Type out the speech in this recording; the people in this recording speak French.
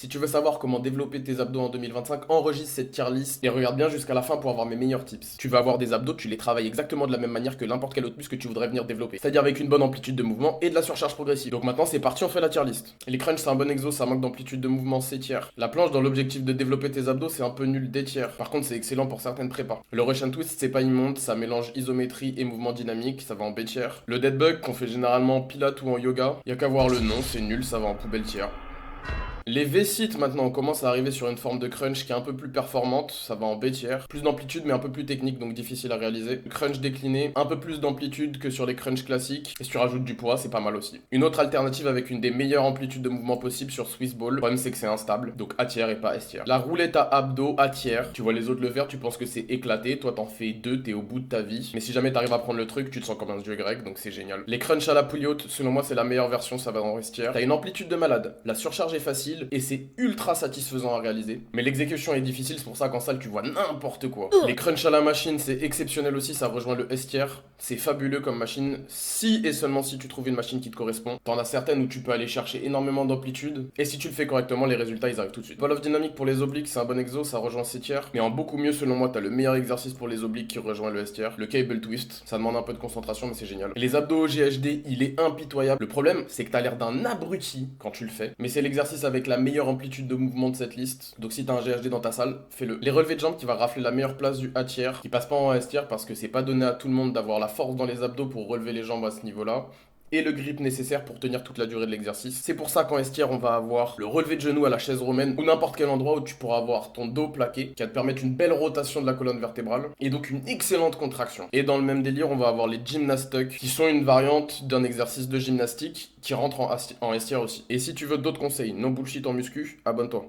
Si tu veux savoir comment développer tes abdos en 2025, enregistre cette tier list et regarde bien jusqu'à la fin pour avoir mes meilleurs tips. Tu vas avoir des abdos, tu les travailles exactement de la même manière que n'importe quel autre muscle que tu voudrais venir développer. C'est-à-dire avec une bonne amplitude de mouvement et de la surcharge progressive. Donc maintenant c'est parti, on fait la tier list. Les crunchs c'est un bon exo, ça manque d'amplitude de mouvement, c'est tiers. La planche dans l'objectif de développer tes abdos c'est un peu nul, des tiers. Par contre c'est excellent pour certaines prépas. Le Russian twist c'est pas immonde, ça mélange isométrie et mouvement dynamique, ça va en B tiers. Le dead bug qu'on fait généralement en pilates ou en yoga, y a qu'à voir le nom, c'est nul, ça va en poubelle tiers. Les V-sit maintenant, on commence à arriver sur une forme de crunch qui est un peu plus performante, ça va en B tiers. Plus d'amplitude mais un peu plus technique donc difficile à réaliser. Le crunch décliné, un peu plus d'amplitude que sur les crunchs classiques. Et si tu rajoutes du poids, c'est pas mal aussi. Une autre alternative avec une des meilleures amplitudes de mouvement possibles sur Swiss Ball. Le problème c'est que c'est instable, donc A tiers et pas S tiers. La roulette à abdos A tiers, tu vois les autres le faire, tu penses que c'est éclaté, toi t'en fais deux, t'es au bout de ta vie. Mais si jamais t'arrives à prendre le truc, tu te sens comme un dieu grec, donc c'est génial. Les crunchs à la poulie haute, selon moi c'est la meilleure version, ça va en S tiers. T'as une amplitude de malade, la surcharge est facile et c'est ultra satisfaisant à réaliser. Mais l'exécution est difficile, c'est pour ça qu'en salle tu vois n'importe quoi. Les crunchs à la machine c'est exceptionnel aussi, ça rejoint le S tier. C'est fabuleux comme machine, si et seulement si tu trouves une machine qui te correspond. T'en as certaines où tu peux aller chercher énormément d'amplitude, et si tu le fais correctement, les résultats ils arrivent tout de suite. Wall of Dynamic pour les obliques, c'est un bon exo, ça rejoint C tier. Mais en beaucoup mieux selon moi, t'as le meilleur exercice pour les obliques qui rejoint le S tier. Le cable twist, ça demande un peu de concentration mais c'est génial. Et les abdos au GHD, il est impitoyable. Le problème c'est que t'as l'air d'un abruti quand tu le fais, mais c'est l'exercice avec la meilleure amplitude de mouvement de cette liste. Donc si t'as un GHD dans ta salle, fais-le. Les relevés de jambes qui va rafler la meilleure place du A tier, qui passe pas en S tier parce que c'est pas donné à tout le monde d'avoir la force dans les abdos pour relever les jambes à ce niveau-là. Et le grip nécessaire pour tenir toute la durée de l'exercice. C'est pour ça qu'en S tier, on va avoir le relevé de genou à la chaise romaine ou n'importe quel endroit où tu pourras avoir ton dos plaqué qui va te permettre une belle rotation de la colonne vertébrale et donc une excellente contraction. Et dans le même délire, on va avoir les gymnast tuck qui sont une variante d'un exercice de gymnastique qui rentre en S tier aussi. Et si tu veux d'autres conseils, non bullshit en muscu, abonne-toi.